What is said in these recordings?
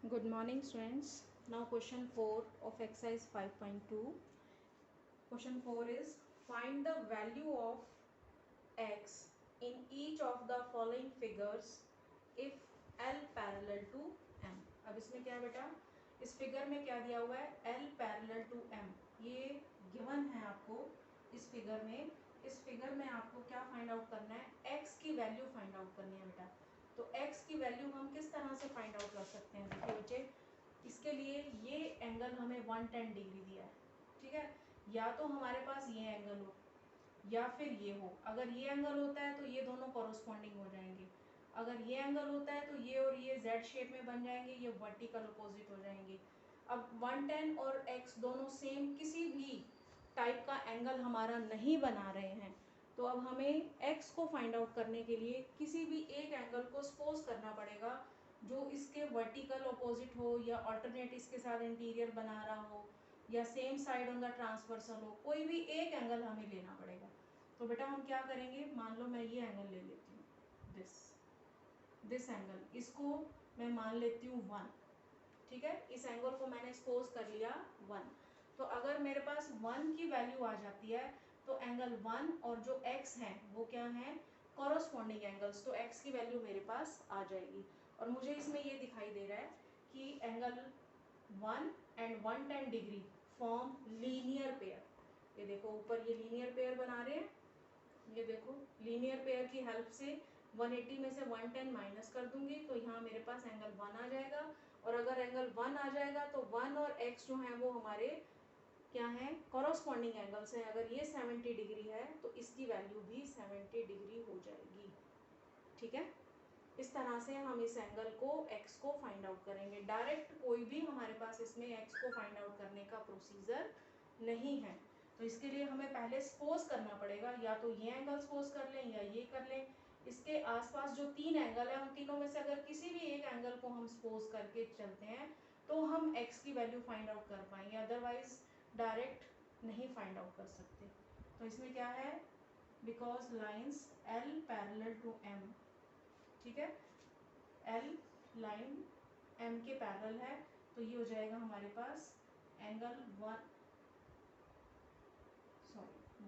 Good morning students. Now question 4 of exercise 5.2. Question 4 is find the value of x in each of the following figures if L parallel to M. अब इसमें क्या है बेटा, इस figure में क्या दिया हुआ है, L parallel to M. ये गिवन है आपको इस फिगर में. इस फिगर में आपको क्या फाइंड आउट करना है, x की वैल्यू फाइंड आउट करनी है बेटा. तो x की वैल्यू हम किस तरह से फाइंड आउट कर सकते हैं. देखिए बच्चे, इसके लिए ये एंगल हमें 110 डिग्री दिया है, ठीक है. या तो हमारे पास ये एंगल हो या फिर ये हो. अगर ये एंगल होता है तो ये दोनों कॉरस्पॉन्डिंग हो जाएंगे. अगर ये एंगल होता है तो ये और ये जेड शेप में बन जाएंगे, ये वर्टिकल अपोजिट हो जाएंगे. अब 110 और x दोनों सेम किसी भी टाइप का एंगल हमारा नहीं बना रहे हैं, तो अब हमें x को फाइंड आउट करने के लिए किसी भी एक एंगल को सपोज करना पड़ेगा जो इसके वर्टिकल अपोजिट हो या अल्टरनेट इसके साथ इंटीरियर बना रहा हो या same side on the transversal हो. कोई भी एक एंगल हमें लेना पड़ेगा. तो बेटा हम क्या करेंगे, मान लो मैं ये एंगल ले लेती हूँ, दिस एंगल, इसको मैं मान लेती हूँ 1, ठीक है. इस एंगल को मैंने सपोज कर लिया 1. तो अगर मेरे पास 1 की वैल्यू आ जाती है तो एंगल 1 और जो x है वो क्या है, कॉरस्पॉन्डिंग एंगल्स. तो x की वैल्यू मेरे पास आ जाएगी. और मुझे इसमें ये दिखाई दे रहा है कि angle 1 and 110 degree form linear pair. ये देखो ऊपर ये लीनियर पेयर बना रहे हैं. ये देखो लीनियर पेयर की हेल्प से 180 में से 110 माइनस कर दूंगी तो यहाँ मेरे पास एंगल 1 आ जाएगा. और अगर एंगल 1 आ जाएगा तो 1 और x जो है वो हमारे क्या है, कॉरस्पॉन्डिंग एंगल्स हैं. अगर ये 70 डिग्री है तो इसकी वैल्यू भी 70 डिग्री हो जाएगी, ठीक है. इस तरह से हम इस एंगल को x को फाइंड आउट करेंगे. डायरेक्ट कोई भी हमारे पास इसमें x को फाइंड आउट करने का प्रोसीजर नहीं है. तो इसके लिए हमें पहले सपोज करना पड़ेगा, या तो ये एंगल सपोज कर लें या ये कर लें. इसके आसपास जो 3 एंगल है उन तीनों में से अगर किसी भी एक एंगल को हम सपोज करके चलते हैं तो हम x की वैल्यू फाइंड आउट कर पाएंगे, अदरवाइज डायरेक्ट नहीं फाइंड आउट कर सकते. तो इसमें क्या है, because lines L parallel to M, ठीक है, L लाइन M के पैरेलल है, तो ये हो जाएगा हमारे पास angle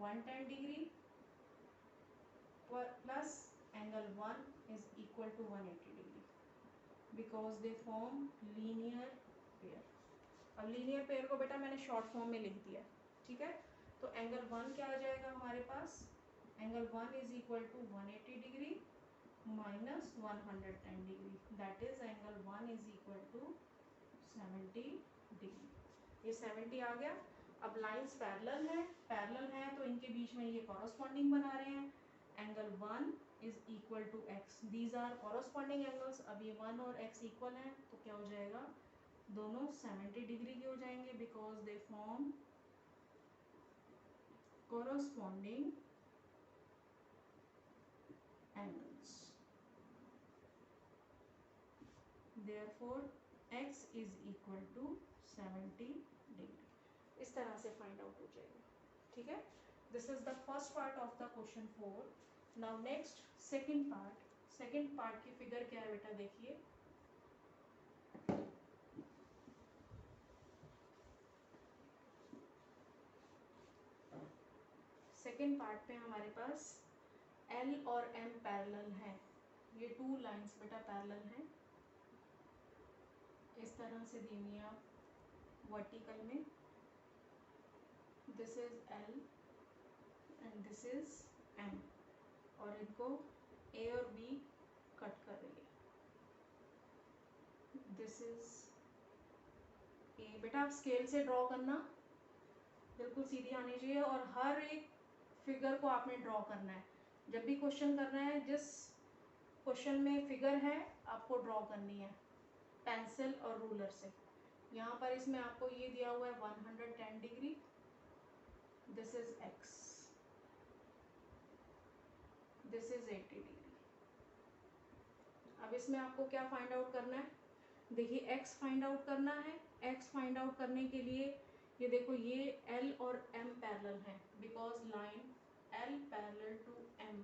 110 degree plus angle 1 is equal to 180 degree because they form linear pair. अब लीनियर पेयर को बेटा मैंने शॉर्ट फॉर्म में लिख दिया, ठीक है. तो एंगल 1 क्या आ जाएगा हमारे पास, angle 1 is equal to 180 degree minus 110 degree, that is angle 1 is equal to 70 degree. ये 70 आ गया. अब लाइंस पैरेलल हैं तो इनके बीच में ये कॉरस्पॉन्डिंग बना रहे हैं. Angle 1 is equal to x, these are corresponding angles. अब ये 1 और x इक्वल हैं तो क्या हो जाएगा, दोनों 70 डिग्री के हो जाएंगे because they form corresponding angles. Therefore x is equal to 70 degree. इस तरह से फाइंड आउट हो जाएगा, ठीक है. This is the first part of the question 4. Now next second part की फिगर क्या है बेटा, देखिए. सेकंड पार्ट पे हमारे पास L और M पैरेलल हैं. ये 2 लाइंस बेटा पैरेलल हैं, इस तरह से दी हुई है वर्टिकल में. This is L and this is M और इनको A और B कट कर रही है. This is A. बेटा आप स्केल से ड्रॉ करना, बिल्कुल सीधी आनी चाहिए और हर एक फिगर को आपने ड्रॉ करना है. जब भी क्वेश्चन करना है, जिस क्वेश्चन में फिगर है आपको ड्रॉ करनी है पेंसिल और रूलर से. यहाँ पर इसमें आपको ये दिया हुआ है 110 degree, this is x, this is 80 degree. अब इसमें आपको क्या फाइंड आउट करना है, देखिए x फाइंड आउट करना है. x फाइंड आउट करने के लिए ये देखो ये L और M पैरेलल हैं because line L parallel to M.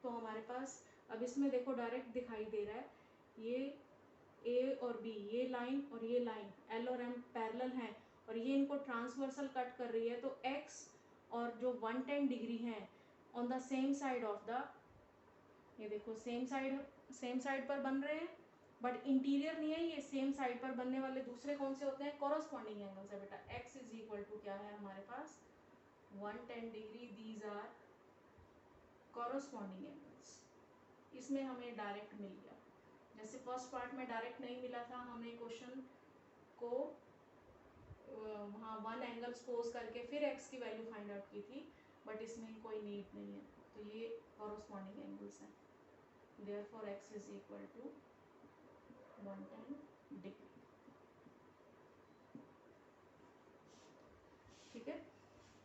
तो हमारे पास अब इसमें देखो डायरेक्ट दिखाई दे रहा है ये ए और बी, ये लाइन और ये लाइन एल और एम पैरेलल हैं और ये इनको ट्रांसवर्सल कट कर रही है, तो एक्स और जो 110 डिग्री हैं on the same side of the, ये देखो सेम साइड पर बन रहे हैं, बट इंटीरियर नहीं है, ये सेम साइड पर बनने वाले दूसरे कौन से होते हैं, कॉरस्पॉन्डिंग एंगल्स है बेटा। एक्स इज इक्वल टू क्या है हमारे पास 110 degree, these are corresponding angles. इसमें हमें डायरेक्ट मिल गया, जैसे फर्स्ट पार्ट में डायरेक्ट नहीं मिला था, हमने क्वेश्चन को वहाँ वन एंगल सपोज करके फिर एक्स की वैल्यू फाइंड आउट की थी, बट इसमें कोई नीड नहीं है, तो ये कॉरस्पॉन्डिंग एंगल्स हैं। Therefore X is equal to 110 degree. ठीक है,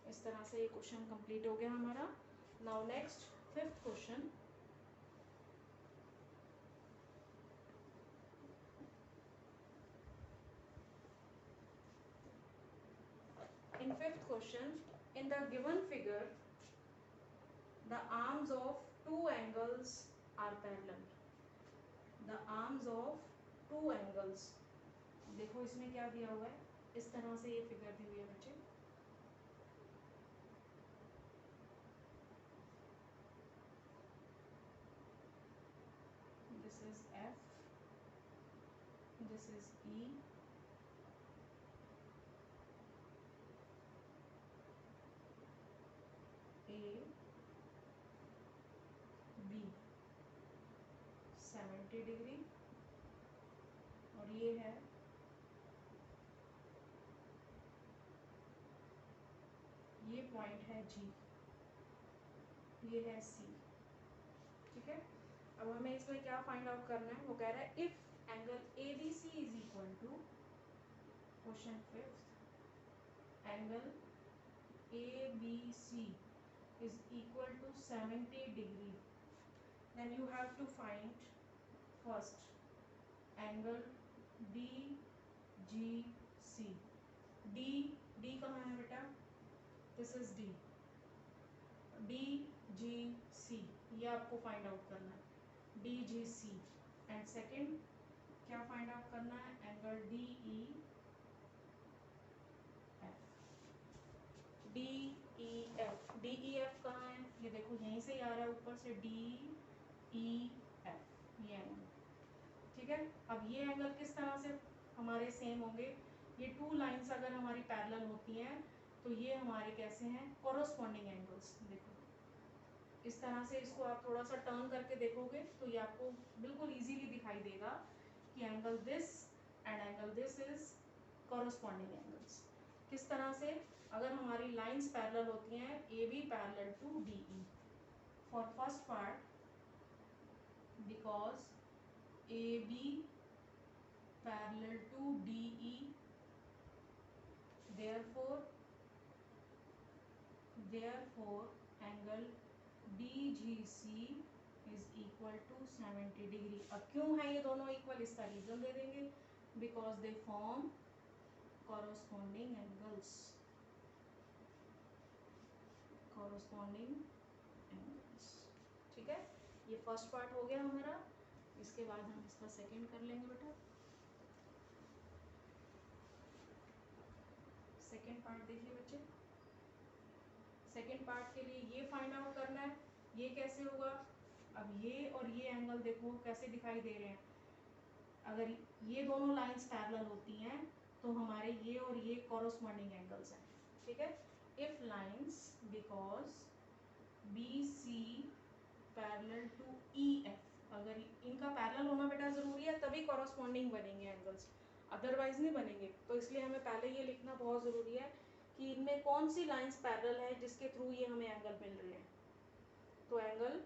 इस तरह से ये क्वेश्चन कंप्लीट हो गया हमारा। Now next fifth question. In fifth question, in the given figure, the arms of two angles are parallel. The arms of two angles. देखो इसमें क्या दिया हुआ है, इस तरह से ये फिगर दी हुई है बच्चे। This is F, this is E, A, B 70 degree, और ये है ये पॉइंट है G, ये है C। ठीक है, अब हमें इसमें क्या फाइंड आउट करना है, वो कह रहा है if angle ABC is equal to, question fifth, angle ABC is equal to 70 degree, then you have to find first angle DGC. D कहाँ है बेटा, this is D, DGC ये आपको फाइंड आउट करना है, DGC। एंड सेकंड क्या find out करना है, एंगल DEF। DEF कहाँ है, ये देखो यहीं से आ रहा है ऊपर से, DEF ये एंगल। ठीक है, अब ये एंगल किस तरह से हमारे सेम होंगे, ये टू लाइंस अगर हमारी पैरेलल होती हैं तो ये हमारे कैसे हैं, कॉरस्पॉन्डिंग एंगल्स। देखो इस तरह से इसको आप थोड़ा सा टर्न करके देखोगे तो ये आपको बिल्कुल इजीली दिखाई देगा कि angle this and angle this is corresponding angles. किस तरह से, अगर हमारी लाइंस पैरेलल होती हैं, A B parallel to D E, for first part because A B parallel to D E, therefore angle DGC is equal to 70 degree. अब क्यों है ये दोनों इक्वल, इसका रीजन दे देंगे, because they form corresponding angles, corresponding angles. ठीक है, ये फर्स्ट पार्ट हो गया हमारा, इसके बाद हम इसका सेकंड कर लेंगे बेटा। सेकंड पार्ट देखिए बच्चे, सेकंड पार्ट के लिए ये फाइंड आउट करना है, ये कैसे होगा, अब ये और ये एंगल देखो कैसे दिखाई दे रहे हैं, अगर ये दोनों लाइंस पैरेलल होती हैं तो हमारे ये और ये कॉरस्पॉन्डिंग एंगल्स हैं। ठीक है, if lines because BC parallel to EF, अगर इनका पैरेलल होना बेटा जरूरी है तभी कॉरस्पॉन्डिंग बनेंगे एंगल्स, अदरवाइज नहीं बनेंगे। तो इसलिए हमें पहले ये लिखना बहुत ज़रूरी है कि इनमें कौन सी लाइंस पैरेलल है जिसके थ्रू ये हमें एंगल मिल रहे हैं। तो एंगल,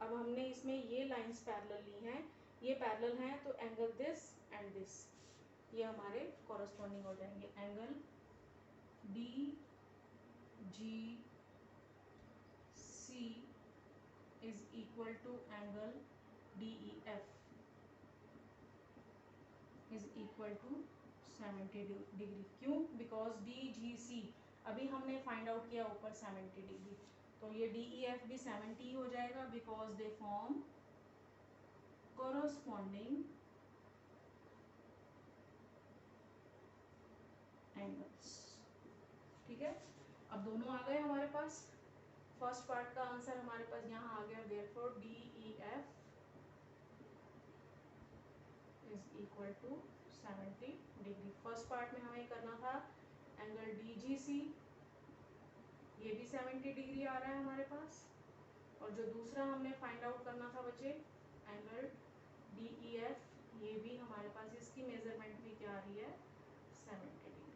अब हमने इसमें ये लाइंस पैरेलल ली हैं, ये पैरेलल हैं, तो एंगल दिस एंड दिस ये हमारे कॉरस्पॉन्डिंग हो जाएंगे। Angle DGC is equal to angle DEF is equal to 70 degree. क्यों, बिकॉज DGC अभी हमने फाइंड आउट किया ऊपर 70 डिग्री, तो ये DEF भी 70 हो जाएगा, because they form corresponding angles. ठीक है, अब दोनों आ गए हमारे पास। फर्स्ट पार्ट का आंसर हमारे पास यहाँ आ गया, therefore DEF is equal to 70 degree. First part में हमें करना था एंगल DGC, ये भी 70 डिग्री आ रहा है हमारे पास। और जो दूसरा हमने फाइंड आउट करना था बच्चे, एंगल DEF, ये भी हमारे पास इसकी मेजरमेंट भी क्या आ रही है, 70 डिग्री।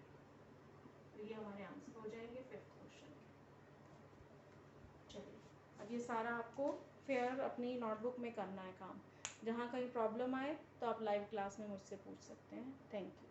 तो ये हमारे आंसर हो जाएंगे फिफ्थ क्वेश्चन के। चलिए, अब ये सारा आपको फिर अपनी नोटबुक में करना है काम। जहाँ कहीं प्रॉब्लम आए तो आप लाइव क्लास में मुझसे पूछ सकते हैं। Thank you.